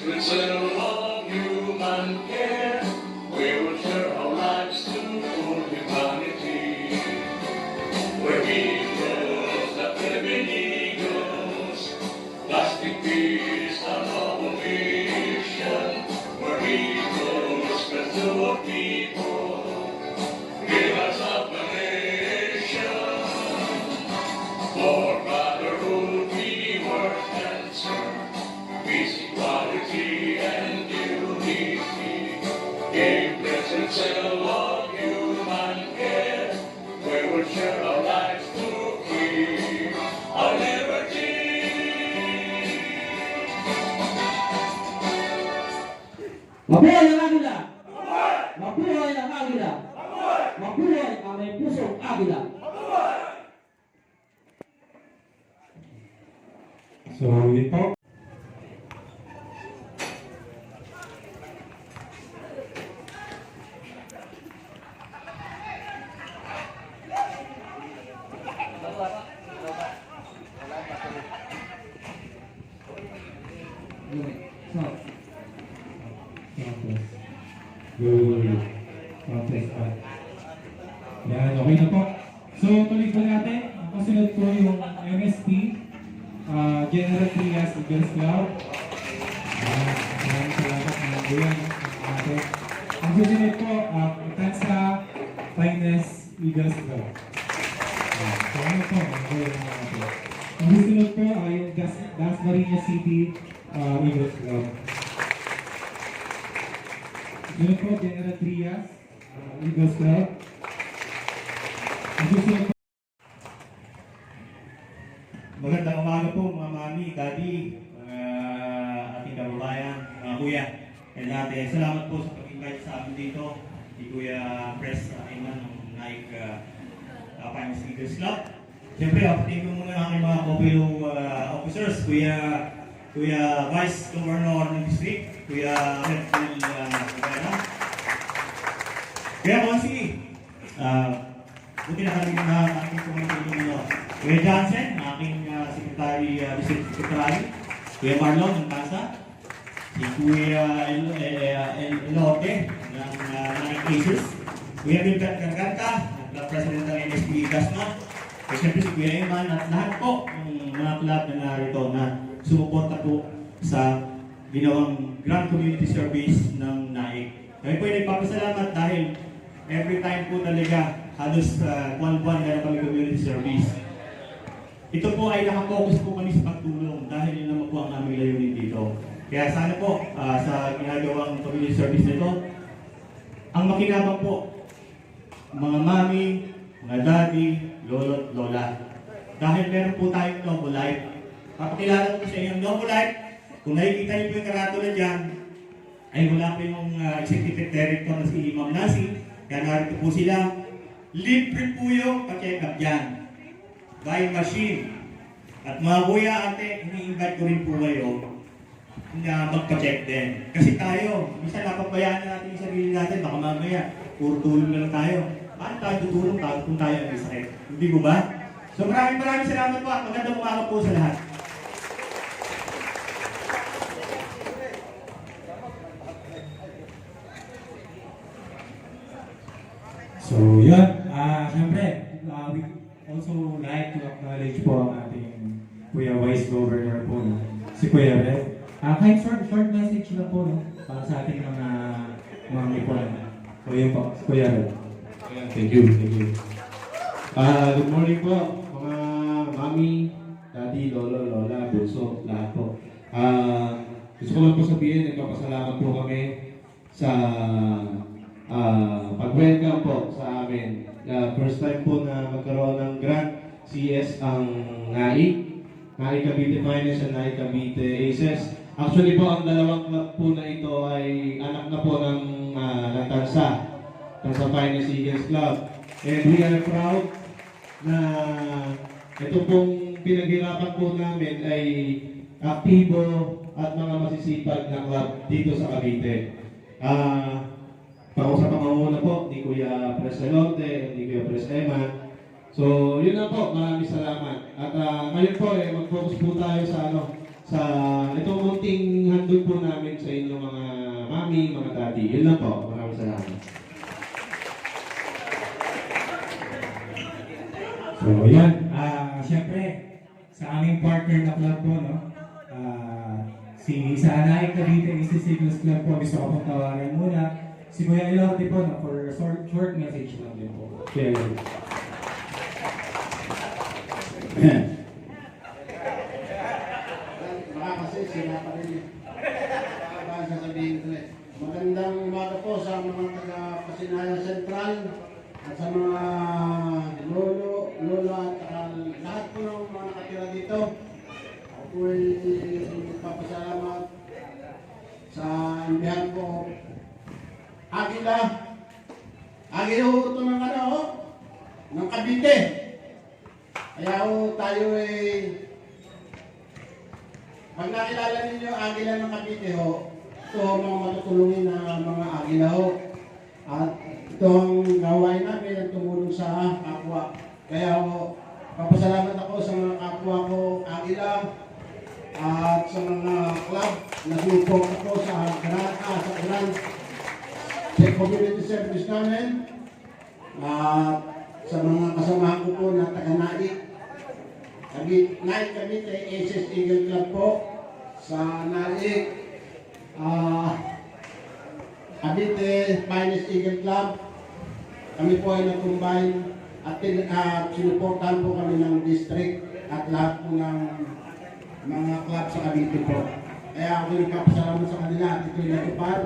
Eternal of human care, we will share our lives to full humanity. We're eagles, not living eagles, lasting peace on our mission. We're eagles, cause to a people, give us up a nation. For brotherhood we work and serve, peace, equality, and unity. In presence of human care, we will share our lives to keep our liberty. Mabuhay ang agila! Mabuhay ang agila! Mabuhay ang may pusong agila! So, yun po. Yan, okay na po. So, tuloy po natin. Ang kasunod po yung MSP, General Trias Eagles Club. Maraming salamat na buyan natin. Ang susunod po, Tansa Finest Eagles Club. So, ano po, ang buyan natin. Ang susunod po ay yung Dasmariñas City Eagles Club. Susunod po, General Trias Eagles Club. Ang susunod po, magandang umaga po mga mami, daddy, mga ating kababayan, mga kuya. And salamat po sa pag-invite sa amin dito. Si Kuya Pres Ayman ng Nike Finance Eagles Club. Siyempre, update ko muna ang aking mga Copilo officers, Kuya Vice Governor ng District, Kuya Redfield Gagana. Kuya Konsi, buti nakalimutan na aking kumain nyo. Kuya Johnson, aking District Secretary, Kuya Marlon ng Tansa, si Kuya Elote ng Nike Aces, Kuya Bilbert Garganta, ng President ng NSP Gasma, at siyempre si Kuya Eman at lahat po ng mga club na narito na sumuporta po sa ginawang Grand Community Service ng NAIC. Kami po ay nagpapasalamat dahil every time po talaga halos buwan-buwan na kami community service. Ito po ay nakapokus po kami sa pagtulong dahil yun naman po ang aming layunin dito. Kaya sana po sa ginagawang community service nito, ang makinabang po, mga mami, mga daddy, lolo at lola. Dahil meron po tayong Novo Life. Papakilala ko sa inyo ang Novo Life. Kung nakikita niyo po yung karatula dyan, ay wala po yung executive director na si Imam Nasi. Kaya narito po sila. Libre po yung pa-check up dyan. By machine. At mga kuya, ate, ini-invite ko rin po kayo na magpa-check din. Kasi tayo, minsan napabayaan na natin yung sarili natin, baka mamaya, puro tulong na lang tayo. Paano tayo tutulong kung tayo ang sakit? Hindi ko ba? So maraming salamat po at magandang umaga po sa lahat. so yun. Siyempre, we also like to acknowledge po ang ating Kuya Vice Governor po, no? Si Kuya Red. Kahit short message na po, no? Para sa ating mga mami po. So yun po, si Kuya Red. Thank you. Good morning po, mga mami, daddy, lolo, lola, bunso, lahat po. Gusto ko lang po sabihin, nagpapasalamat po kami sa pag-welcome po sa amin. First time po na magkaroon ng Grand CS ang NAIC Cavite Finance and NAIC Cavite Aces. Actually po, ang dalawang club po na ito ay anak na po ng Tansa Finance Eagles Club. And we are proud na ito pong pinaghirapan po namin ay aktibo at mga masisipag na club dito sa Cavite. Sa pangunguna po ni Kuya Pres Elote, ni Kuya Pres Eman. So, yun na po, maraming salamat. At ngayon po, mag-focus po tayo sa sa itong munting handog po namin sa inyo mga mami, mga daddy. Yun lang po. Maraming salamat. So, yan. Siyempre, sa aming partner na club po, no? Sa Anaheim Cavite Eagles Club po, gusto ko pong tawagan muna. Si Kuya Elorte po, no? For a short message lang din po. Kaya yun. Baka kasi sila pa rin eh. Baka sasabihin ko eh. Magandang umaga po sa mga taga-Pasinayan Central at sa mga lolo, lola at saka lahat po ng mga nakatira dito. Ako po ay nagpapasalamat sa imbihan po. Agila. Agila ho ito ng ano, ng Cavite. Kaya ho tayo eh pag nakilala ninyo Agila ng Cavite ho, ito ang mga matutulungin na mga Agila ho. At ito ang gawain namin ang tumulong sa kapwa. Kaya ho, papasalamat ako sa mga kapwa ko Agila at sa mga club na support ako sa Grand sa community service namin. At sa mga kasamahan ko po na taga-Naik. Naik Cavite, SS Eagle Club po sa Naik, Cavite Finest Eagle Club. Kami po ay nag-combine at sinuportahan po kami ng district at lahat po ng mga club sa Cavite po. Kaya ako nagpapasalamat sa kanila at ito'y natupad.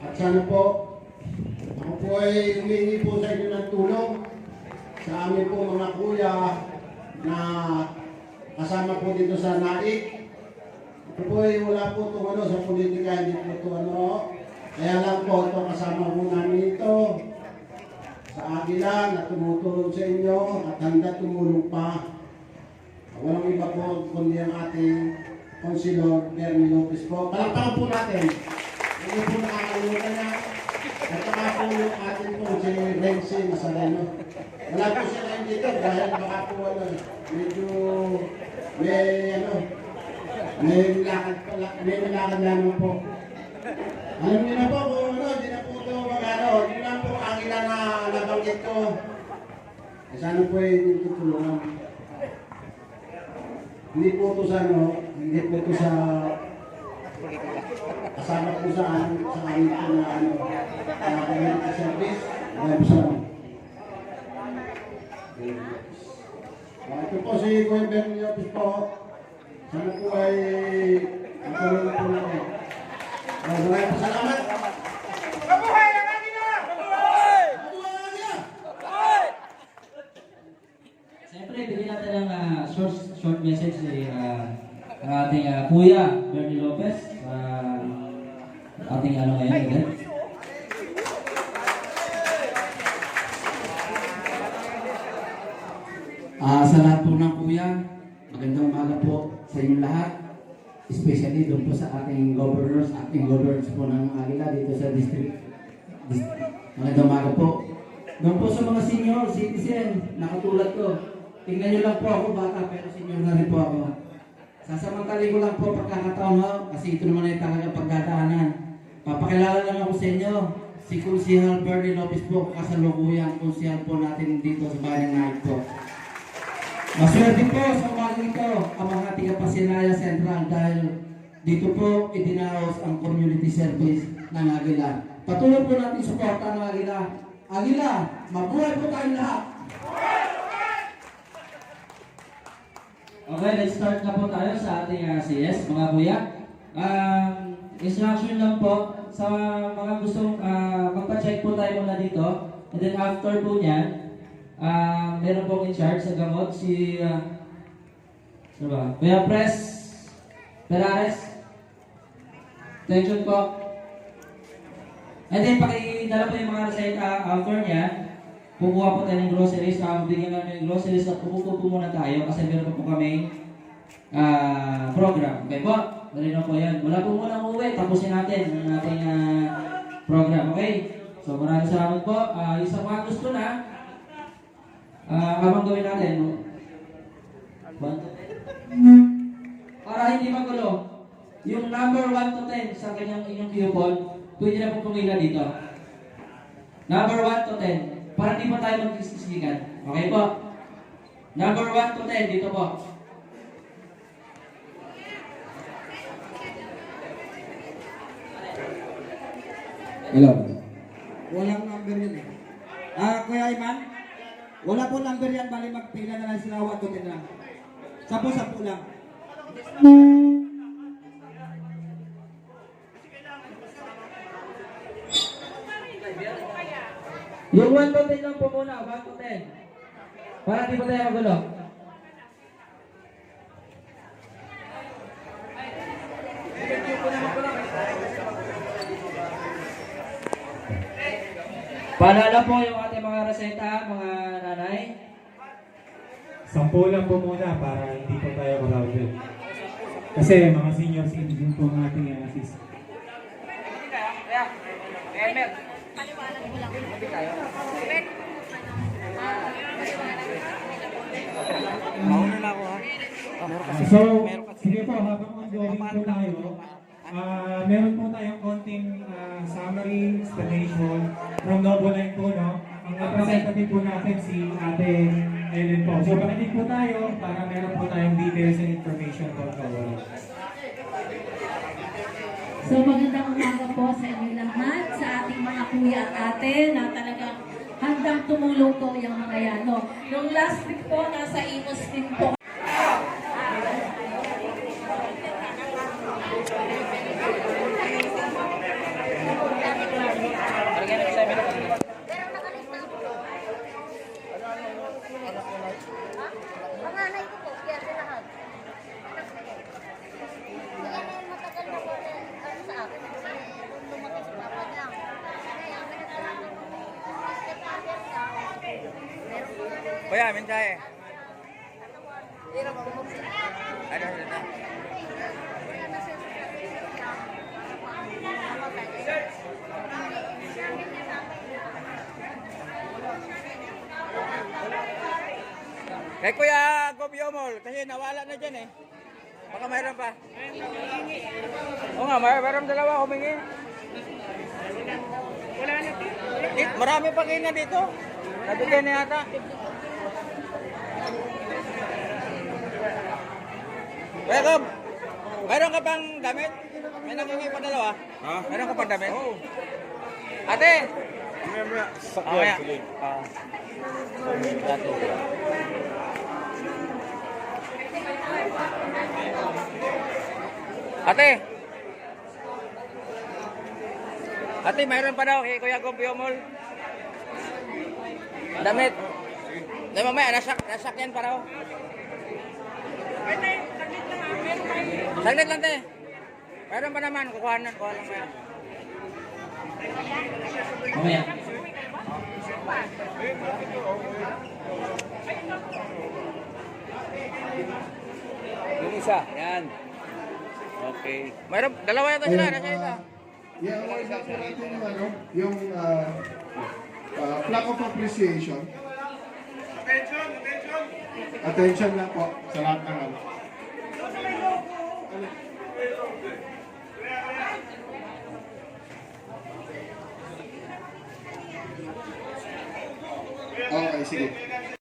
At sana po, ako po ay humingi po sa inyo ng tulong sa amin po mga kuya na kasama po dito sa Naik. Ito po ay wala po itong ano sa politika, hindi po ito ano. Kaya lang po ito kasama po namin ito sa Agila na tumutulong sa inyo at handa tumulong pa. Walang iba po kundi ang ating Consilor Bernie Lopez po. Palakpakan po natin. Hindi po nakakalimutan niya. At saka po yung ating po si Renzi Nazareno. Wala po sila dito dahil baka po ano, medyo may lakad lamang po. Alam niyo na po kung ano, hindi na po ito mag-ano, hindi na po ang ilan na nabanggit ko. Sana po ay tutulungan. Hindi po ito sa ano, hindi po ito sa kasama po sa amin po na ano, community service. Dahil sa ito po si Kuya Bernie Lopez po. Sana po ay matulungan po natin. Maraming po salamat. Mabuhay ang Agila! Mabuhay ang Agila! Siyempre, bigyan natin ng short message ang ating Kuya Bernie Lopez. Ating ano ngayon ulit. Sa lahat po ng kuya, magandang umaga po sa inyong lahat. Especially doon po sa ating governors po ng Agila dito sa district. Magandang umaga po. Doon po sa mga senior citizen na katulad ko. Tingnan nyo lang po ako, bata pero senior na rin po ako. Sasamantali ko lang po pagkakataon ho, kasi ito naman ay talagang pagdadaanan. Papakilala lang ako sa inyo, si Konsihal Bernie Lopez po, kasalukuyang konsihal po natin dito sa Bayan ng Naik po. Maswerte po sa umagang ito ang mga taga-Pasinayan Central dahil dito po idinaos ang community service ng Agila. Patuloy po natin suporta ng Agila. Agila, mabuhay po tayong lahat! Okay, let's start na po tayo sa ating CS, mga kuya. Instruction lang po sa mga gustong magpa-check po tayo muna dito. And then after po niyan, meron pong in charge sa gamot si ano ba? Kuya Perares. Attention po. And then pakidala po yung mga nasa after niyan. Kukuha po tayo ng groceries, bigyan namin ng groceries at pupupo po muna tayo kasi meron po kami program. Okay po? Dali na po yan. Wala po muna umuwi, tapusin natin ang ating program. Okay? So maraming salamat po. Isang mga gusto na, habang gawin natin, para hindi magulo, yung number 1 to 10 sa kanyang inyong coupon, pwede na po pumila dito. Number 1 to 10, para hindi pa tayo mag-discussigan. Okay po? Number 1 to 10, dito po. Hello. Walang number yun eh. Kuya Iman, wala po number yan, bali magpila na lang sila, wato na. Sampu lang. Yung 1 to 10 lang po muna, 1 to 10. Para hindi pa tayo magulo. Paalala po yung ating mga reseta, mga nanay. 10 lang po muna para hindi po tayo crowded. Kasi mga senior citizen po ang ating assist. So, sige po, habang ongoing po tayo, meron po tayong konting summary, explanation from Novo Line po, no? Ang representative po natin si Ate Ellen po. So, pakinig po tayo para meron po tayong details and information po. So magandang umaga po sa inyo lahat, sa ating mga kuya at ate na talagang handang tumulong po yung mga yan. No? Nung last week po, nasa Imos din po. Panganay ko po, kaya lahat. Kaya na yung matagal na po sa akin. Kasi nung lumaki si Papa niya. Kaya pinagkalaman ko po. Kasi father niya, meron po nga doon. Kuya, mensahe. Ano Ano? Kay Kuya Gobiomol, kasi nawala na dyan eh. Baka mayroon pa. Oo nga, mayroon dalawa humingi. Marami pa kayo na dito. Nabigyan na yata. Kuya Gob, mayroon ka pang damit? May nangingi pa dalawa? Ha? Mayroon ka pang damit? Oo. Ate! Mamaya. Sige. Ate! Ate, mayroon pa daw kay Kuya Gobiomol. Damit. Dahil mamaya, nasakyan pa daw. Saglit lang, te. Mayroon pa naman, kukuha lang maya. Mamaya. Yung isa, yan. Okay. Mayroon, dalawa yata sila, nasa isa. I-award lang po natin yung yung plaque of appreciation. Attention lang po sa lahat ng ano. Okay, sige.